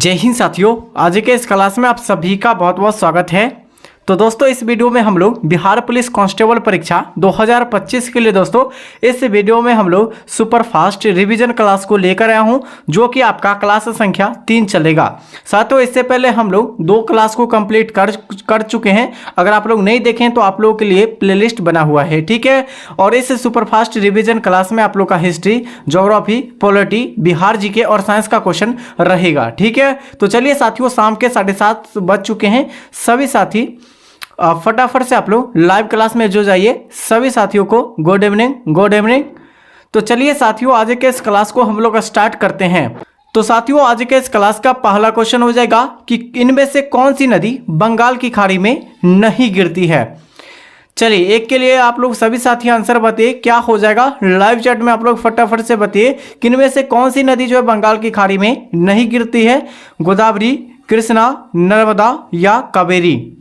जय हिंद साथियों, आज के इस क्लास में आप सभी का बहुत बहुत स्वागत है। तो दोस्तों इस वीडियो में हम लोग बिहार पुलिस कांस्टेबल परीक्षा 2025 के लिए दोस्तों इस वीडियो में हम लोग सुपर फास्ट रिवीजन क्लास को लेकर आया हूं, जो कि आपका क्लास संख्या 3 चलेगा। साथियों इससे पहले हम लोग 2 क्लास को कंप्लीट कर चुके हैं। अगर आप लोग नहीं देखें तो आप लोगों के लिए प्लेलिस्ट बना हुआ है, ठीक है। और इस सुपर फास्ट रिवीजन क्लास में आप लोग का history, geography, polity, Bihar GK और साइंस का क्वेश्चन रहेगा, ठीक है। तो चलिए साथियों, शाम के 7:30 बज चुके हैं। सभी साथी फटाफट से आप लोग लाइव क्लास में जो जाइए। सभी साथियों को गुड इवनिंग, गुड इवनिंग। तो चलिए साथियों, आज के इस क्लास को हम लोग स्टार्ट करते हैं। तो साथियों आज के इस क्लास का पहला क्वेश्चन हो जाएगा कि इनमें से कौन सी नदी बंगाल की खाड़ी में नहीं गिरती है। चलिए एक के लिए आप लोग सभी साथी आंसर बताइए, क्या हो जाएगा। लाइव चैट में आप लोग फटाफट से बताइए कि इनमें से कौन सी नदी जो है बंगाल की खाड़ी में नहीं गिरती है। गोदावरी, कृष्णा, नर्मदा या कावेरी।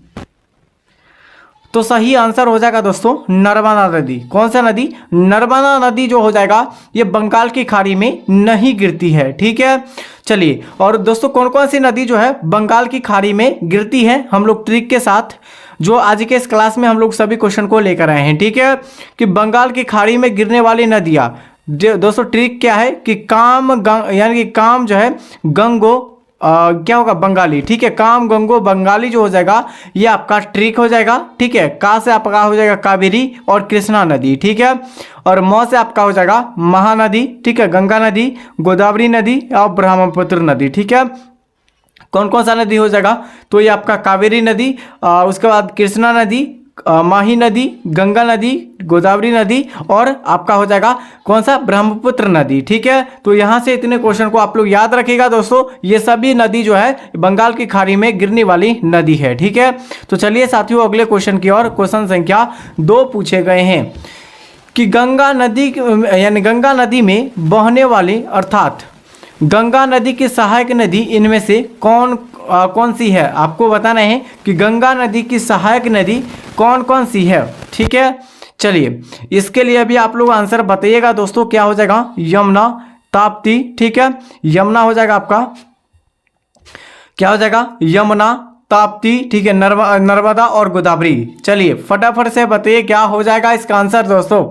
तो सही आंसर हो जाएगा दोस्तों नर्मदा नदी। कौन सा नदी? नर्मदा नदी जो हो जाएगा ये बंगाल की खाड़ी में नहीं गिरती है, ठीक है। चलिए, और दोस्तों कौन कौन सी नदी जो है बंगाल की खाड़ी में गिरती है, हम लोग ट्रिक के साथ जो आज के इस क्लास में हम लोग सभी क्वेश्चन को लेकर आए हैं, ठीक है। कि बंगाल की खाड़ी में गिरने वाली नदियाँ, दोस्तों ट्रिक क्या है कि यानी कि काम जो है गंगो क्या होगा बंगाली, ठीक है। काम गंगो बंगाली जो हो जाएगा ये आपका ट्रिक हो जाएगा, ठीक है। का से आपका हो जाएगा कावेरी और कृष्णा नदी, ठीक है। और म से आपका हो जाएगा महानदी, ठीक है। गंगा नदी, गोदावरी नदी और ब्रह्मपुत्र नदी, ठीक है। कौन कौन सा नदी हो जाएगा? तो ये आपका कावेरी नदी, उसके बाद कृष्णा नदी, माही नदी, गंगा नदी, गोदावरी नदी और आपका हो जाएगा कौन सा? ब्रह्मपुत्र नदी, ठीक है। तो यहाँ से इतने क्वेश्चन को आप लोग याद रखिएगा दोस्तों। ये सभी नदी जो है बंगाल की खाड़ी में गिरने वाली नदी है, ठीक है। तो चलिए साथियों अगले क्वेश्चन की ओर। क्वेश्चन संख्या 2 पूछे गए हैं कि गंगा नदी यानी गंगा नदी में बहने वाली अर्थात गंगा नदी की सहायक नदी इनमें से कौन सी है। आपको बताना है कि गंगा नदी की सहायक नदी कौन कौन सी है, ठीक है। चलिए इसके लिए अभी आप लोग आंसर बताइएगा दोस्तों। क्या हो जाएगा? यमुना, ताप्ती, ठीक है। यमुना हो जाएगा आपका, क्या हो जाएगा? यमुना, ताप्ती, ठीक है। नर्मदा और गोदावरी। चलिए फटाफट से बताइए क्या हो जाएगा इसका आंसर दोस्तों।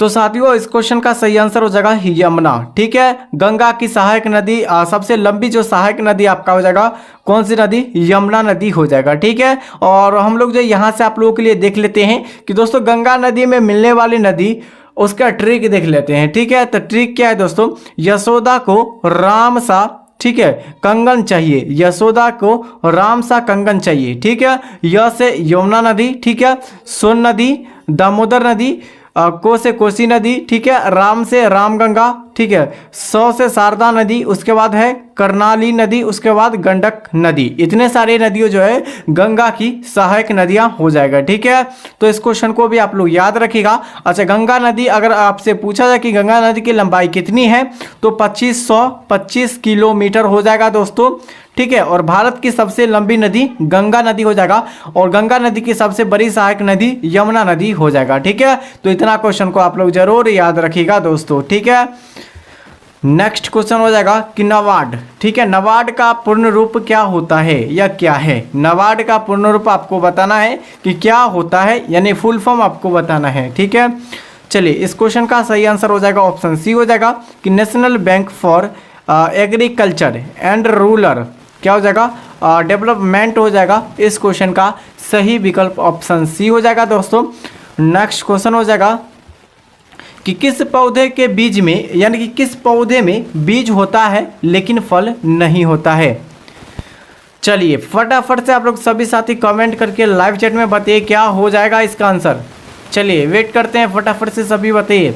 तो साथियों इस क्वेश्चन का सही आंसर हो जाएगा यमुना, ठीक है। गंगा की सहायक नदी, सबसे लंबी जो सहायक नदी आपका हो जाएगा कौन सी नदी? यमुना नदी हो जाएगा, ठीक है। और हम लोग जो यहाँ से आप लोगों के लिए देख लेते हैं कि दोस्तों गंगा नदी में मिलने वाली नदी, उसका ट्रिक देख लेते हैं, ठीक है। तो ट्रिक क्या है दोस्तों? यशोदा को राम सा, ठीक है, कंगन चाहिए। यशोदा को राम सा कंगन चाहिए, ठीक है। य से यमुना नदी, ठीक है। सोन नदी, दामोदर नदी, को से कोसी नदी, ठीक है। राम से रामगंगा, ठीक है। सौ से शारदा नदी, उसके बाद है कर्णाली नदी, उसके बाद गंडक नदी। इतने सारे नदियों जो है गंगा की सहायक नदियां हो जाएगा, ठीक है। तो इस क्वेश्चन को भी आप लोग याद रखिएगा। अच्छा, गंगा नदी अगर आपसे पूछा जाए कि गंगा नदी की लंबाई कितनी है तो 2525 किलोमीटर हो जाएगा दोस्तों, ठीक है। और भारत की सबसे लंबी नदी गंगा नदी हो जाएगा और गंगा नदी की सबसे बड़ी सहायक नदी यमुना नदी हो जाएगा, ठीक है। तो इतना क्वेश्चन को आप लोग जरूर याद रखिएगा दोस्तों, ठीक है। नेक्स्ट क्वेश्चन हो जाएगा कि नबार्ड, ठीक है। नबार्ड का पूर्ण रूप क्या होता है या क्या है? नबार्ड का पूर्ण रूप आपको बताना है कि क्या होता है, यानी फुल फॉर्म आपको बताना है, ठीक है। चलिए इस क्वेश्चन का सही आंसर हो जाएगा ऑप्शन सी हो जाएगा कि national bank for agriculture and rural क्या हो जाएगा? डेवलपमेंट हो जाएगा। इस क्वेश्चन का सही विकल्प ऑप्शन सी हो जाएगा दोस्तों। नेक्स्ट क्वेश्चन हो जाएगा कि किस पौधे के बीज में, यानी कि किस पौधे में बीज होता है लेकिन फल नहीं होता है। चलिए फटाफट से आप लोग सभी साथी कमेंट करके लाइव चैट में बताइए क्या हो जाएगा इसका आंसर। चलिए वेट करते हैं, फटाफट से सभी बताइए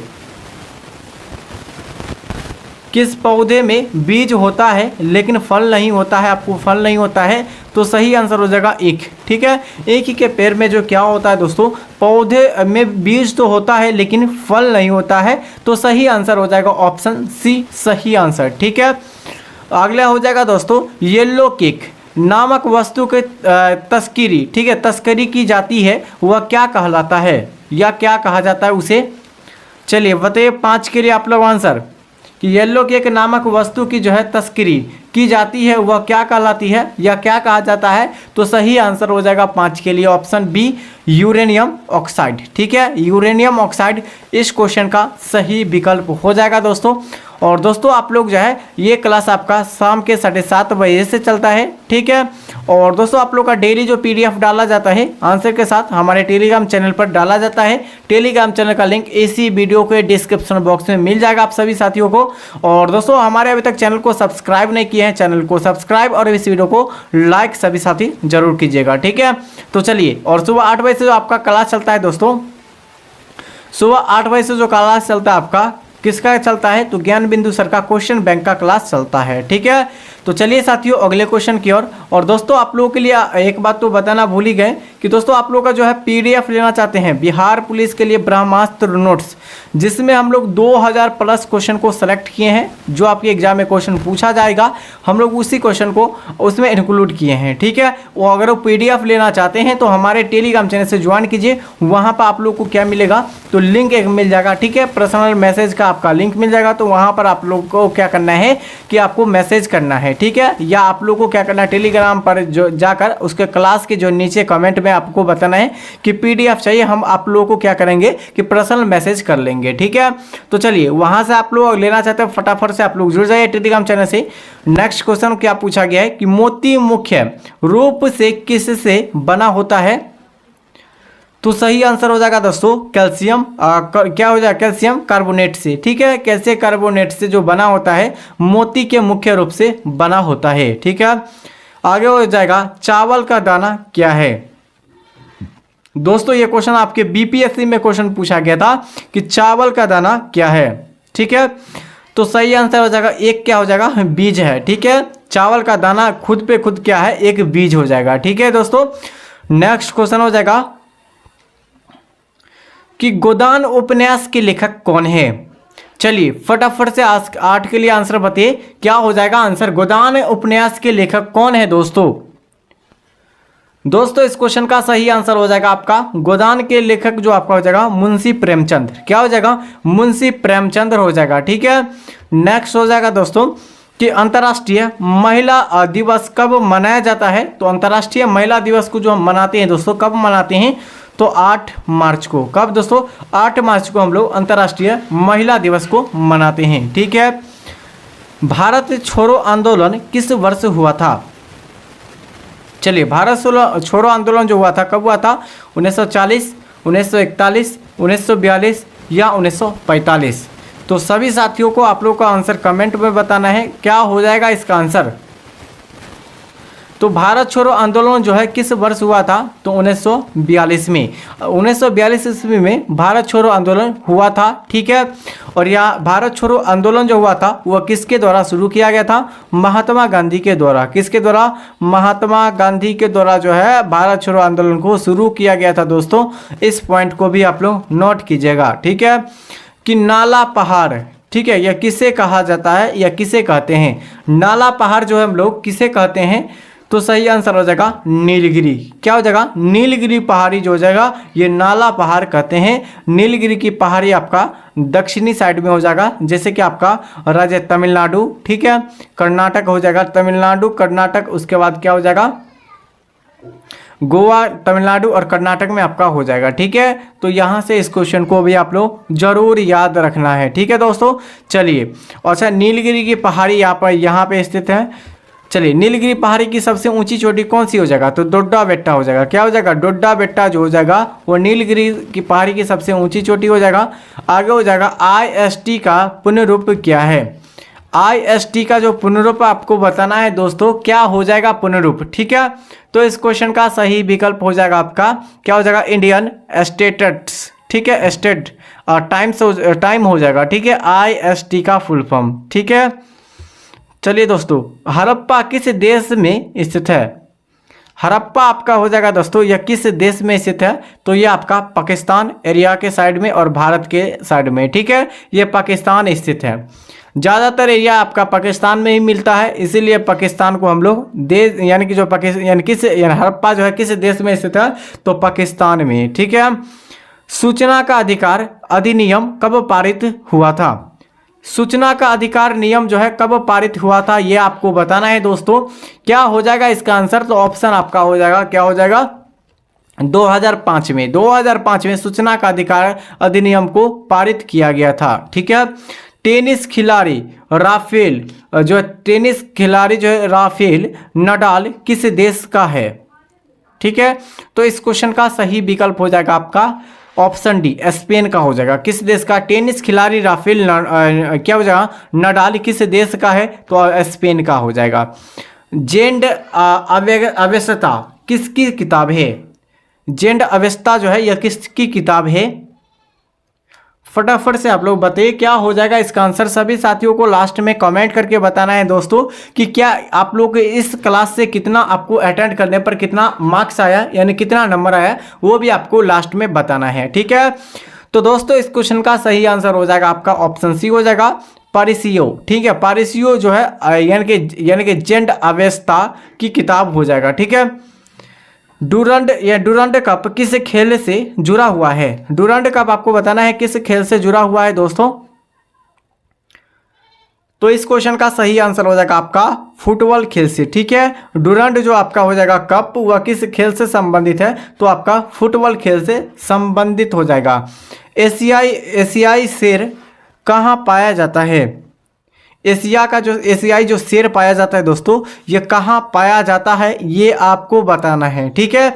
किस पौधे में बीज होता है लेकिन फल नहीं होता है। आपको फल नहीं होता है तो सही आंसर हो जाएगा ईख, ठीक है। ईख के पेड़ में जो क्या होता है दोस्तों, पौधे में बीज तो होता है लेकिन फल नहीं होता है। तो सही आंसर हो जाएगा ऑप्शन सी, सही आंसर, ठीक है। अगला हो जाएगा दोस्तों येलो केक नामक वस्तु के तस्करी, ठीक है, तस्करी की जाती है, वह क्या कहलाता है या क्या कहा जाता है उसे। चलिए बताइए 5 के लिए आप लोग आंसर। कि येलो केक नामक वस्तु की जो है तस्करी की जाती है वह क्या कहलाती है या क्या कहा जाता है? तो सही आंसर हो जाएगा 5 के लिए ऑप्शन बी, यूरेनियम ऑक्साइड। ठीक है, यूरेनियम ऑक्साइड इस क्वेश्चन का सही विकल्प हो जाएगा दोस्तों। और दोस्तों आप लोग जो है ये क्लास आपका शाम के 7:30 बजे से चलता है। ठीक है, और दोस्तों आप लोग का डेली जो PDF डाला जाता है आंसर के साथ हमारे टेलीग्राम चैनल पर डाला जाता है। टेलीग्राम चैनल का लिंक इसी वीडियो के डिस्क्रिप्शन बॉक्स में मिल जाएगा आप सभी साथियों को। और दोस्तों हमारे अभी तक चैनल को सब्सक्राइब नहीं किए हैं, चैनल को सब्सक्राइब और इस वीडियो को लाइक सभी साथी जरूर कीजिएगा। ठीक है, तो चलिए, और सुबह 8 बजे से जो आपका क्लास चलता है दोस्तों, सुबह 8 बजे से जो क्लास चलता है आपका किसका चलता है? तो ज्ञान बिंदु सर का क्वेश्चन बैंक का क्लास चलता है। ठीक है, तो चलिए साथियों अगले क्वेश्चन की ओर। और दोस्तों आप लोगों के लिए एक बात तो बताना भूल ही गए कि दोस्तों आप लोग का जो है PDF लेना चाहते हैं बिहार पुलिस के लिए ब्रह्मास्त्र नोट्स, जिसमें हम लोग 2000 प्लस क्वेश्चन को सेलेक्ट किए हैं जो आपके एग्जाम में क्वेश्चन पूछा जाएगा, हम लोग उसी क्वेश्चन को उसमें इंक्लूड किए हैं। ठीक है, वो अगर वो PDF लेना चाहते हैं तो हमारे टेलीग्राम चैनल से ज्वाइन कीजिए, वहाँ पर आप लोग को क्या मिलेगा? तो लिंक एक मिल जाएगा। ठीक है, पर्सनल मैसेज का आपका लिंक मिल जाएगा, तो वहाँ पर आप लोग को क्या करना है कि आपको मैसेज करना है। ठीक है, या आप लोग को क्या करना है टेलीग्राम पर जो जाकर उसके क्लास के जो नीचे कमेंट में आपको बताना है कि PDF चाहिए, हम आप लोगों को क्या करेंगे कि पर्सनल मैसेज कर लेंगे। ठीक है, तो चलिए वहां से आप लोग लेना चाहते हैं फटाफट से आप लोग जुड़ जाइए टेलीग्राम चैनल से। नेक्स्ट क्वेश्चन क्या पूछा गया है कि मोती मुख्य रूप से किससे बना होता है? तो सही आंसर हो जाएगा दोस्तों कैल्शियम, क्या हो जाएगा? कैल्शियम कार्बोनेट से। ठीक है, कैल्शियम कार्बोनेट से जो बना होता है मोती के मुख्य रूप से बना होता है। ठीक है, आगे हो जाएगा चावल का दाना क्या है? दोस्तों ये क्वेश्चन आपके BPSC में क्वेश्चन पूछा गया था कि चावल का दाना क्या है। ठीक है, तो सही आंसर हो जाएगा एक, क्या हो जाएगा? बीज है। ठीक है, चावल का दाना खुद पे खुद क्या है? एक बीज हो जाएगा। ठीक है दोस्तों, नेक्स्ट क्वेश्चन हो जाएगा कि गोदान उपन्यास के लेखक कौन है? चलिए फटाफट से 8 के लिए आंसर बताइए, क्या हो जाएगा आंसर? गोदान उपन्यास के लेखक कौन है दोस्तों? दोस्तों इस क्वेश्चन का सही आंसर हो जाएगा आपका गोदान के लेखक जो आपका हो जाएगा मुंशी प्रेमचंद। क्या हो जाएगा? मुंशी प्रेमचंद हो जाएगा। ठीक है, नेक्स्ट हो जाएगा दोस्तों कि अंतर्राष्ट्रीय महिला दिवस कब मनाया जाता है? तो अंतर्राष्ट्रीय महिला दिवस को जो हम मनाते हैं दोस्तों, कब मनाते हैं? तो 8 मार्च को। कब दोस्तों? 8 मार्च को हम लोग अंतर्राष्ट्रीय महिला दिवस को मनाते हैं। ठीक है, भारत छोड़ो आंदोलन किस वर्ष हुआ था? चलिए, भारत छोड़ो आंदोलन जो हुआ था कब हुआ था? 1940, 1941, 1942 या 1945? तो सभी साथियों को आप लोग का आंसर कमेंट में बताना है, क्या हो जाएगा इसका आंसर? तो भारत छोड़ो आंदोलन जो है किस वर्ष हुआ था? तो 1942 में। 1942 ईस्वी में भारत छोड़ो आंदोलन हुआ था। ठीक है, और यह भारत छोड़ो आंदोलन जो हुआ था वह किसके द्वारा शुरू किया गया था? महात्मा गांधी के द्वारा। किसके द्वारा? महात्मा गांधी के द्वारा जो है भारत छोड़ो आंदोलन को शुरू किया गया था दोस्तों। इस पॉइंट को भी आप लोग नोट कीजिएगा। ठीक है, कि नाला पहाड़, ठीक है, यह किसे कहा जाता है या किसे कहते हैं? नाला पहाड़ जो है हम लोग किसे कहते हैं? तो सही आंसर हो जाएगा नीलगिरी। क्या हो जाएगा? नीलगिरी पहाड़ी जो हो जाएगा ये नाला पहाड़ कहते हैं। नीलगिरी की पहाड़ी आपका दक्षिणी साइड में हो जाएगा, जैसे कि आपका राज्य तमिलनाडु, ठीक है, कर्नाटक हो जाएगा, तमिलनाडु कर्नाटक, उसके बाद क्या हो जाएगा? गोवा, तमिलनाडु और कर्नाटक में आपका हो जाएगा। ठीक है, तो यहाँ से इस क्वेश्चन को भी आप लोग जरूर याद रखना है। ठीक है दोस्तों, चलिए, अच्छा नीलगिरी की पहाड़ी यहाँ पे स्थित है। चलिए, नीलगिरी पहाड़ी की सबसे ऊंची चोटी कौन सी हो जाएगा? तो डोड्डा बेट्टा हो जाएगा। क्या हो जाएगा? डोड्डा बेट्टा जो हो जाएगा वो नीलगिरी की पहाड़ी की सबसे ऊंची चोटी हो जाएगा। आगे हो जाएगा IST का पूर्ण रूप क्या है? IST का जो पूर्ण रूप आपको बताना है दोस्तों, क्या हो जाएगा पूर्ण रूप? ठीक है, तो इस क्वेश्चन का सही विकल्प हो जाएगा आपका, क्या हो जाएगा? Indian states. ठीक है, स्टेट टाइम हो जाएगा। ठीक है, IST का फुल फॉर्म। ठीक है, चलिए दोस्तों, हड़प्पा किस देश में स्थित है? हड़प्पा आपका हो जाएगा दोस्तों, यह किस देश में स्थित है? तो ये आपका पाकिस्तान एरिया के साइड में और भारत के साइड में। ठीक है, ये पाकिस्तान स्थित है। ज़्यादातर एरिया आपका पाकिस्तान में ही मिलता है, इसीलिए पाकिस्तान को हम लोग देश यानी कि जो पाकिस्तान हड़प्पा जो है किस देश में स्थित है? तो पाकिस्तान में। ठीक है, सूचना का अधिकार अधिनियम कब पारित हुआ था? सूचना का अधिकार नियम जो है कब पारित हुआ था, ये आपको बताना है दोस्तों। क्या हो जाएगा इसका आंसर, तो ऑप्शन आपका हो जाएगा, क्या हो जाएगा, 2005 में। 2005 में सूचना का अधिकार अधिनियम को पारित किया गया था। ठीक है। टेनिस खिलाड़ी राफेल जो है राफेल नडाल किस देश का है। ठीक है। तो इस क्वेश्चन का सही विकल्प हो जाएगा आपका ऑप्शन डी, स्पेन का हो जाएगा। किस देश का टेनिस खिलाड़ी राफेल क्या हो जाएगा, नडाल किस देश का है, तो स्पेन का हो जाएगा। जेंड अव्यवस्था किसकी किताब है। जेंड अव्यवस्था जो है यह किसकी किताब है, फटाफट से आप लोग बताइए क्या हो जाएगा इसका आंसर। सभी साथियों को लास्ट में कमेंट करके बताना है दोस्तों कि क्या आप लोग इस क्लास से कितना आपको अटेंड करने पर कितना मार्क्स आया, यानी कितना नंबर आया, वो भी आपको लास्ट में बताना है। ठीक है। तो दोस्तों इस क्वेश्चन का सही आंसर हो जाएगा आपका ऑप्शन सी हो जाएगा, पारिसियो। ठीक है। पारिसियो जो है यानी कि जेंड अव्यवस्था की किताब हो जाएगा। ठीक है। डूरंड कप किस खेल से जुड़ा हुआ है। डूरंड कप आपको बताना है किस खेल से जुड़ा हुआ है दोस्तों। तो इस क्वेश्चन का सही आंसर हो जाएगा आपका फुटबॉल खेल से। ठीक है। डूरंड जो आपका हो जाएगा कप, वह किस खेल से संबंधित है, तो आपका फुटबॉल खेल से संबंधित हो जाएगा। एशियाई शेर कहाँ पाया जाता है। एशियाई जो शेर पाया जाता है दोस्तों, ये कहाँ पाया जाता है, ये आपको बताना है। ठीक है।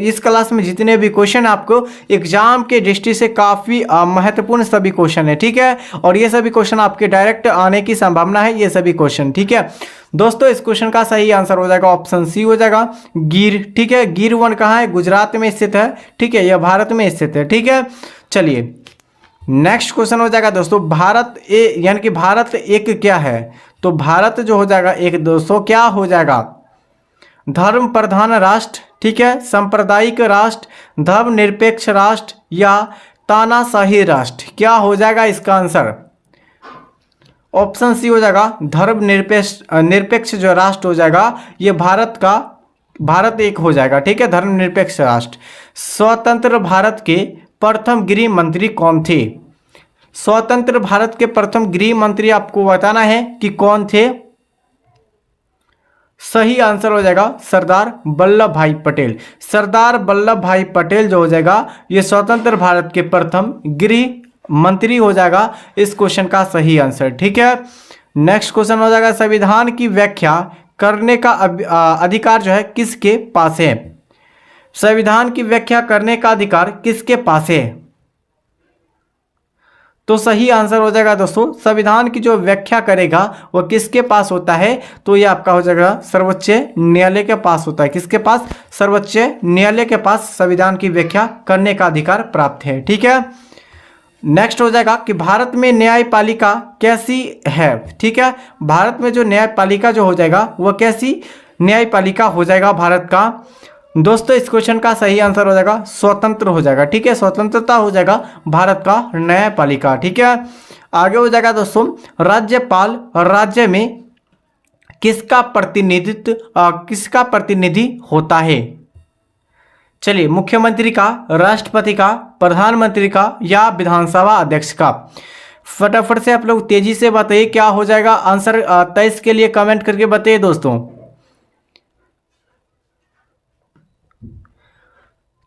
इस क्लास में जितने भी क्वेश्चन आपको एग्जाम के दृष्टि से काफ़ी महत्वपूर्ण सभी क्वेश्चन है। ठीक है। और ये सभी क्वेश्चन आपके डायरेक्ट आने की संभावना है, ये सभी क्वेश्चन। ठीक है दोस्तों, इस क्वेश्चन का सही आंसर हो जाएगा ऑप्शन सी हो जाएगा, गिर। ठीक है। गिर वन कहाँ है, गुजरात में स्थित है। ठीक है। यह भारत में स्थित है। ठीक है। चलिए नेक्स्ट क्वेश्चन हो जाएगा दोस्तों, यानी कि भारत एक क्या है, तो भारत जो हो जाएगा एक दोस्तों क्या हो जाएगा, धर्म प्रधान राष्ट्र। ठीक है। सांप्रदायिक राष्ट्र, धर्मनिरपेक्ष राष्ट्र या तानाशाही राष्ट्र, क्या हो जाएगा इसका आंसर। ऑप्शन सी हो जाएगा निरपेक्ष जो राष्ट्र हो जाएगा, ये भारत एक हो जाएगा। ठीक है। धर्मनिरपेक्ष राष्ट्र। स्वतंत्र भारत के प्रथम गृह मंत्री कौन थे। स्वतंत्र भारत के प्रथम गृह मंत्री आपको बताना है कि कौन थे। सही आंसर हो जाएगा सरदार वल्लभ भाई पटेल। सरदार वल्लभ भाई पटेल जो हो जाएगा ये स्वतंत्र भारत के प्रथम गृह मंत्री हो जाएगा इस क्वेश्चन का सही आंसर। ठीक है। नेक्स्ट क्वेश्चन हो जाएगा, संविधान की व्याख्या करने का अधिकार जो है किसके पास है। संविधान की व्याख्या करने का अधिकार किसके पास है, तो सही आंसर हो जाएगा दोस्तों संविधान की जो व्याख्या करेगा वह किसके पास होता है, तो ये आपका हो जाएगा सर्वोच्च न्यायालय के पास होता है। किसके पास, सर्वोच्च न्यायालय के पास संविधान की व्याख्या करने का अधिकार प्राप्त है। ठीक है। नेक्स्ट हो जाएगा कि भारत में न्यायपालिका कैसी है। ठीक है। भारत में जो न्यायपालिका जो हो जाएगा वह कैसी न्यायपालिका हो जाएगा भारत का, दोस्तों इस क्वेश्चन का सही आंसर हो जाएगा स्वतंत्र हो जाएगा। ठीक है। स्वतंत्रता हो जाएगा भारत का न्यायपालिका। ठीक है। आगे हो जाएगा दोस्तों, राज्यपाल राज्य में किसका प्रतिनिधि होता है। चलिए, मुख्यमंत्री का, राष्ट्रपति का, प्रधानमंत्री का या विधानसभा अध्यक्ष का। फटाफट से आप लोग तेजी से बताइए क्या हो जाएगा आंसर। 23 के लिए कमेंट करके बताइए दोस्तों।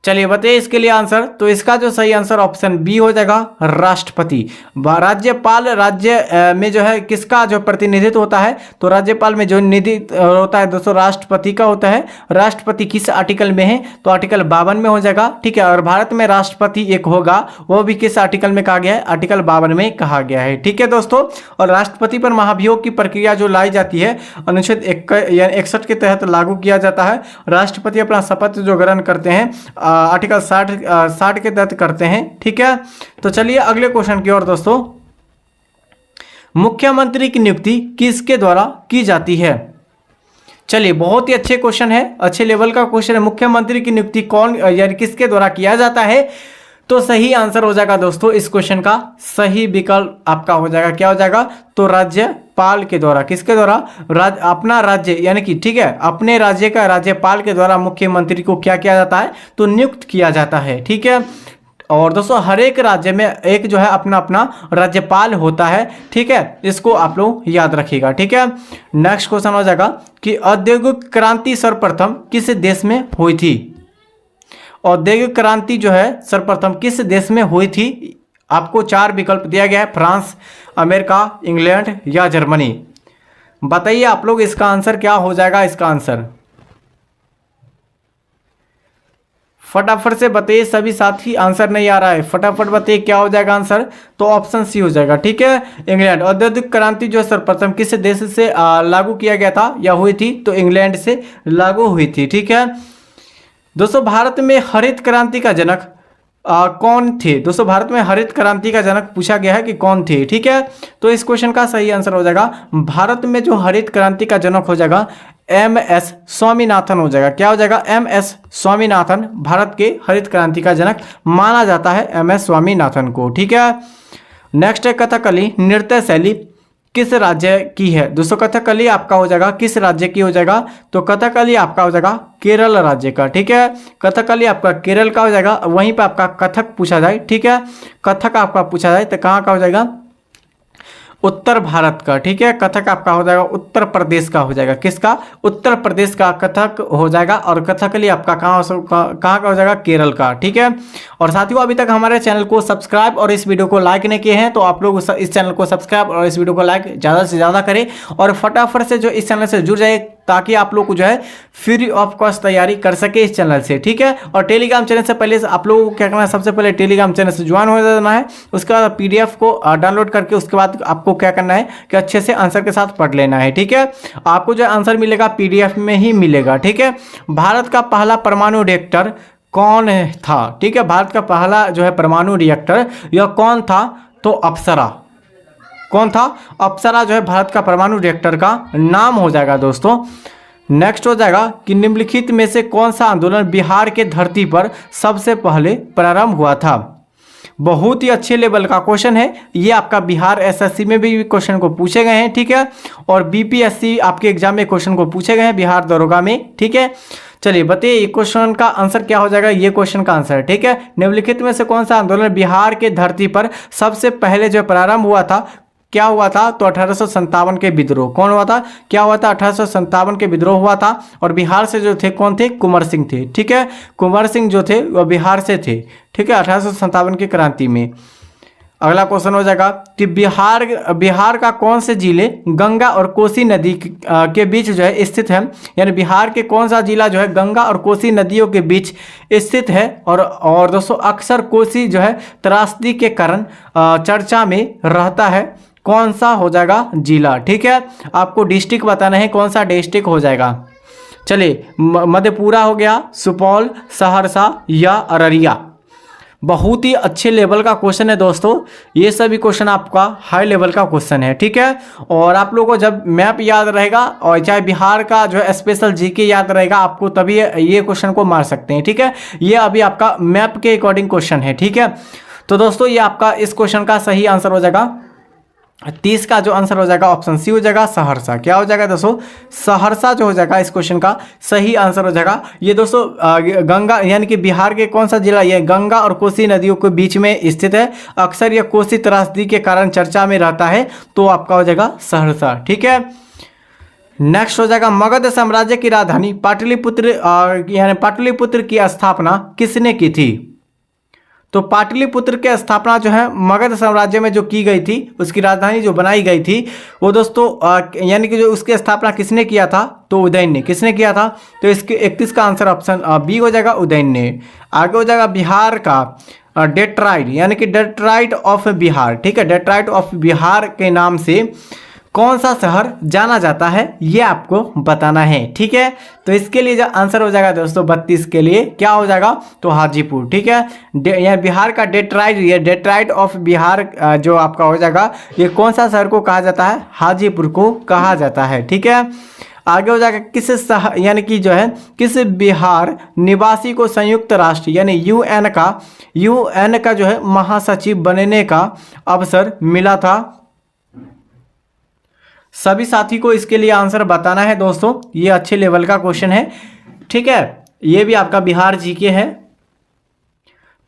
चलिए बताइए इसके लिए आंसर। तो इसका जो सही आंसर ऑप्शन बी हो जाएगा, राष्ट्रपति। राज्यपाल राज्य में जो है किसका जो प्रतिनिधित्व होता है, तो राज्यपाल में जो निधि होता है दोस्तों राष्ट्रपति का होता है। राष्ट्रपति किस आर्टिकल में है, तो आर्टिकल 52 में हो जाएगा। ठीक है। और भारत में राष्ट्रपति एक होगा, वो भी किस आर्टिकल में कहा गया है, आर्टिकल 52 में कहा गया है। ठीक है दोस्तों। और राष्ट्रपति पर महाभियोग की प्रक्रिया जो लाई जाती है अनुच्छेद 61 के तहत लागू किया जाता है। राष्ट्रपति अपना शपथ जो ग्रहण करते हैं आर्टिकल 60 के तहत करते हैं। ठीक है। तो चलिए अगले क्वेश्चन की ओर दोस्तों, मुख्यमंत्री की नियुक्ति किसके द्वारा की जाती है। चलिए बहुत ही अच्छे क्वेश्चन है, अच्छे लेवल का क्वेश्चन है। मुख्यमंत्री की नियुक्ति कौन यानी किसके द्वारा किया जाता है, तो सही आंसर हो जाएगा दोस्तों इस क्वेश्चन का सही विकल्प आपका हो जाएगा, क्या हो जाएगा, तो राज्यपाल के द्वारा। किसके द्वारा, अपना राज्य यानी कि ठीक है अपने राज्य का राज्यपाल के द्वारा मुख्यमंत्री को क्या किया जाता है, तो नियुक्त किया जाता है। ठीक है। और दोस्तों हर एक राज्य में एक जो है अपना अपना राज्यपाल होता है, ठीक है, इसको आप लोग याद रखिएगा, ठीक है। नेक्स्ट क्वेश्चन हो जाएगा कि औद्योगिक क्रांति सर्वप्रथम किस देश में हुई थी। औद्योगिक क्रांति जो है सर्वप्रथम किस देश में हुई थी। आपको 4 विकल्प दिया गया है, फ्रांस, अमेरिका, इंग्लैंड या जर्मनी। बताइए आप लोग इसका आंसर क्या हो जाएगा। इसका आंसर फटाफट से बताइए, सभी साथी आंसर नहीं आ रहा है, फटाफट बताइए क्या हो जाएगा आंसर। तो ऑप्शन सी हो जाएगा, ठीक है, इंग्लैंड। औद्योगिक क्रांति जो सर्वप्रथम किस देश से लागू किया गया था या हुई थी, तो इंग्लैंड से लागू हुई थी, ठीक है। दोस्तों भारत में हरित क्रांति का जनक कौन थे। दोस्तों भारत में हरित क्रांति का जनक पूछा गया है कि कौन थे, ठीक है। तो इस क्वेश्चन का सही आंसर हो जाएगा, भारत में जो हरित क्रांति का जनक हो जाएगा एम.एस. स्वामीनाथन हो जाएगा। क्या हो जाएगा, एम.एस. स्वामीनाथन भारत के हरित क्रांति का जनक माना जाता है, एम.एस. स्वामीनाथन को, ठीक है। नेक्स्ट है कथकली नृत्य शैली किस राज्य की है। दोस्तों कथकली आपका हो जाएगा किस राज्य की हो जाएगा, तो कथकली आपका हो जाएगा केरल राज्य का, ठीक है। कथकली आपका केरल का हो जाएगा। वहीं पे आपका कथक पूछा जाए, ठीक है, कथक आपका पूछा जाए तो कहाँ का हो जाएगा, उत्तर भारत का, ठीक है। कथक आपका हो जाएगा उत्तर प्रदेश का हो जाएगा, किसका, उत्तर प्रदेश का कथक हो जाएगा। और कथकली आपका कहाँ का हो जाएगा, केरल का, ठीक है। और साथियों अभी तक हमारे चैनल को सब्सक्राइब और इस वीडियो को लाइक नहीं किए हैं तो आप लोग इस चैनल को सब्सक्राइब और इस वीडियो को लाइक ज़्यादा से ज़्यादा करें और फटाफट से जो इस चैनल से जुड़ जाए ताकि आप लोग को जो है फ्री ऑफ कॉस्ट तैयारी कर सके इस चैनल से, ठीक है। और टेलीग्राम चैनल से पहले आप लोगों को क्या करना है, सबसे पहले टेलीग्राम चैनल से ज्वाइन हो जाना है। उसके बाद PDF को डाउनलोड करके उसके बाद आपको क्या करना है कि अच्छे से आंसर के साथ पढ़ लेना है, ठीक है। आपको जो आंसर मिलेगा PDF में ही मिलेगा, ठीक है। भारत का पहला परमाणु रिएक्टर कौन था, ठीक है। भारत का पहला जो है परमाणु रिएक्टर यह कौन था, तो अप्सरा। कौन था, अप्सरा जो है भारत का परमाणु रिएक्टर का नाम हो जाएगा दोस्तों। नेक्स्ट हो जाएगा कि निम्नलिखित में से कौन सा आंदोलन बिहार के धरती पर सबसे पहले प्रारंभ हुआ था। बहुत ही अच्छे लेवल का क्वेश्चन है ये, आपका बिहार SSC में भी क्वेश्चन को पूछे गए हैं, ठीक है। और BPSC आपके एग्जाम में क्वेश्चन को पूछे गए हैं बिहार दरोगा में, ठीक है। चलिए बताइए ये क्वेश्चन का आंसर क्या हो जाएगा। ये क्वेश्चन का आंसर, ठीक है, निम्नलिखित में से कौन सा आंदोलन बिहार के धरती पर सबसे पहले जो प्रारंभ हुआ था, क्या हुआ था, तो 1857 के विद्रोह। कौन हुआ था, क्या हुआ था, 1857 के विद्रोह हुआ था। और बिहार से जो थे कौन थे, कुंवर सिंह थे, ठीक है। कुंवर सिंह जो थे वह बिहार से थे, ठीक है, 1857 की क्रांति में। अगला क्वेश्चन हो जाएगा कि बिहार का कौन से जिले गंगा और कोसी नदी के बीच जो है स्थित है। यानी बिहार के कौन सा जिला जो है गंगा और कोसी नदियों के बीच स्थित है। और दोस्तों अक्सर कोसी जो है त्रासदी के कारण चर्चा में रहता है। कौन सा हो जाएगा जिला, ठीक है। आपको डिस्ट्रिक्ट बताना है, कौन सा डिस्ट्रिक्ट हो जाएगा। चलिए मधेपुरा हो गया, सुपौल, सहरसा या अररिया। बहुत ही अच्छे लेवल का क्वेश्चन है दोस्तों, ये सभी क्वेश्चन आपका हाई लेवल का क्वेश्चन है, ठीक है। और आप लोगों को जब मैप याद रहेगा और चाहे बिहार का जो है स्पेशल GK याद रहेगा आपको, तभी ये क्वेश्चन को मार सकते हैं, ठीक है। ये अभी आपका मैप के अकॉर्डिंग क्वेश्चन है, ठीक है। तो दोस्तों ये आपका इस क्वेश्चन का सही आंसर हो जाएगा 30 का जो आंसर हो जाएगा ऑप्शन सी हो जाएगा, सहरसा। क्या हो जाएगा दोस्तों, सहरसा जो हो जाएगा इस क्वेश्चन का सही आंसर हो जाएगा। ये दोस्तों गंगा यानी कि बिहार के कौन सा जिला, ये गंगा और कोसी नदियों के बीच में स्थित है। अक्सर यह कोसी त्रासदी के कारण चर्चा में रहता है, तो आपका हो जाएगा सहरसा, ठीक है। नेक्स्ट हो जाएगा मगध साम्राज्य की राजधानी पाटलिपुत्र यानी पाटलिपुत्र की स्थापना किसने की थी। तो पाटलिपुत्र की स्थापना जो है मगध साम्राज्य में जो की गई थी, उसकी राजधानी जो बनाई गई थी वो दोस्तों यानी कि जो उसकी स्थापना किसने किया था, तो उदयन ने। किसने किया था, तो इसके 31 का आंसर ऑप्शन बी हो जाएगा, उदयन ने। आगे हो जाएगा बिहार का डेट्राइट यानी कि डेट्राइट ऑफ बिहार, ठीक है। डेट्राइट ऑफ बिहार के नाम से कौन सा शहर जाना जाता है, ये आपको बताना है, ठीक है। तो इसके लिए जो आंसर हो जाएगा दोस्तों 32 के लिए क्या हो जाएगा, तो हाजीपुर, ठीक है। यह बिहार का डेट्राइट, ये डेट्राइट ऑफ बिहार जो आपका हो जाएगा, ये कौन सा शहर को कहा जाता है, हाजीपुर को कहा जाता है, ठीक है। आगे हो जाएगा किस यानी कि जो है किस बिहार निवासी को संयुक्त राष्ट्र यानी UN का जो है महासचिव बनने का अवसर मिला था। सभी साथी को इसके लिए आंसर बताना है दोस्तों, ये अच्छे लेवल का क्वेश्चन है, ठीक है। ये भी आपका बिहार GK है।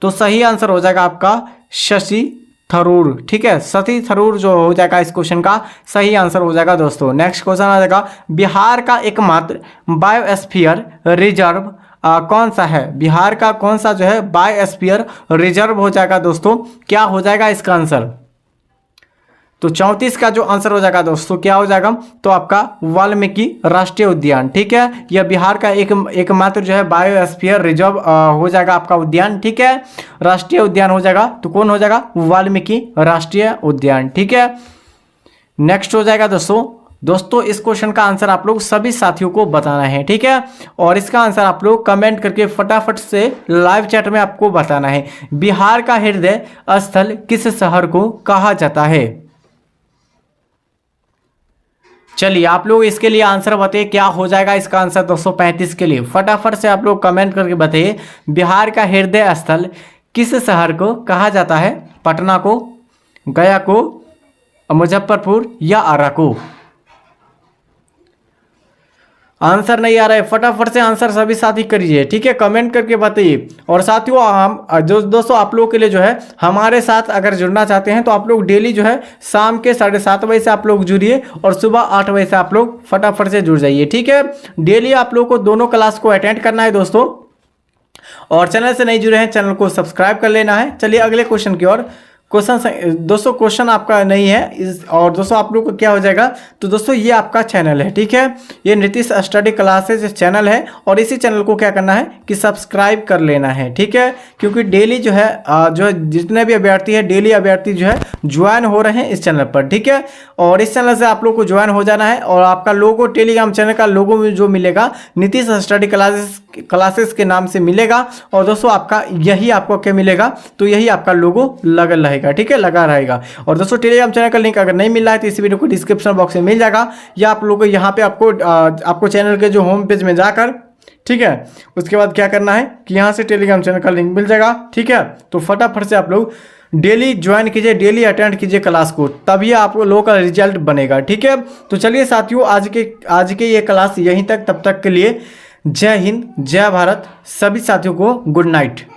तो सही आंसर हो जाएगा आपका शशि थरूर। ठीक है, शशि थरूर जो हो जाएगा इस क्वेश्चन का सही आंसर हो जाएगा दोस्तों। नेक्स्ट क्वेश्चन आ जाएगा, बिहार का एकमात्र बायोस्फीयर रिजर्व कौन सा है? बिहार का कौन सा जो है बायोस्फीयर रिजर्व हो जाएगा दोस्तों, क्या हो जाएगा इसका आंसर? तो 34 का जो आंसर हो जाएगा दोस्तों क्या हो जाएगा? तो आपका वाल्मीकि राष्ट्रीय उद्यान। ठीक है, यह बिहार का एकमात्र जो है बायोस्फीयर रिजर्व हो जाएगा आपका उद्यान। ठीक है, राष्ट्रीय उद्यान हो जाएगा, तो कौन हो जाएगा? वाल्मीकि राष्ट्रीय उद्यान। ठीक है, नेक्स्ट हो जाएगा दोस्तों इस क्वेश्चन का आंसर आप लोग सभी साथियों को बताना है। ठीक है, और इसका आंसर आप लोग कमेंट करके फटाफट से लाइव चैट में आपको बताना है। बिहार का हृदय स्थल किस शहर को कहा जाता है? चलिए आप लोग इसके लिए आंसर बताइए, क्या हो जाएगा इसका आंसर 235 के लिए? फटाफट से आप लोग कमेंट करके बताइए, बिहार का हृदय स्थल किस शहर को कहा जाता है? पटना को, गया को, मुजफ्फरपुर या आरा को? आंसर नहीं आ रहा है, फटाफट से आंसर सभी साथी करिए। ठीक है, कमेंट करके बताइए। और साथियों हम जो दोस्तों आप लोगों के लिए जो है हमारे साथ अगर जुड़ना चाहते हैं तो आप लोग डेली जो है शाम के 7:30 बजे से आप लोग जुड़िए और सुबह 8 बजे से आप लोग फटाफट से जुड़ जाइए। ठीक है, डेली आप लोग को दोनों क्लास को अटेंड करना है दोस्तों। और चैनल से नहीं जुड़े हैं, चैनल को सब्सक्राइब कर लेना है। चलिए अगले क्वेश्चन की ओर। दोस्तों क्वेश्चन आपका नहीं है और दोस्तों आप लोग को क्या हो जाएगा? तो दोस्तों ये आपका चैनल है। ठीक है, ये नीतीश स्टडी क्लासेज चैनल है और इसी चैनल को क्या करना है कि सब्सक्राइब कर लेना है। ठीक है, क्योंकि डेली जो है जितने भी अभ्यर्थी है डेली अभ्यर्थी जो है ज्वाइन हो रहे हैं इस चैनल पर। ठीक है, और इस चैनल से आप लोग को ज्वाइन हो जाना है और आपका लोगो टेलीग्राम चैनल का लोगो में जो मिलेगा नीतीश स्टडी क्लासेस के नाम से मिलेगा। और दोस्तों आपका यही आपको क्या मिलेगा? तो यही आपका लोगो लगल रहेगा। ठीक है, लगा रहेगा। और दोस्तों टेलीग्राम चैनल का लिंक अगर नहीं मिल रहा है तो इस वीडियो को डिस्क्रिप्शन बॉक्स में मिल जाएगा, या आप लोगों को यहाँ पे आपको चैनल के जो होम पेज में जाकर, ठीक है, उसके बाद क्या करना है कि यहाँ से टेलीग्राम चैनल का लिंक मिल जाएगा। ठीक है, तो फटाफट से आप लोग डेली ज्वाइन कीजिए, डेली अटेंड कीजिए क्लास को, तभी आप लोगों का रिजल्ट बनेगा। ठीक है, तो चलिए साथियों आज के ये क्लास यहीं तक, तब तक के लिए जय हिंद, जय भारत। सभी साथियों को गुड नाइट।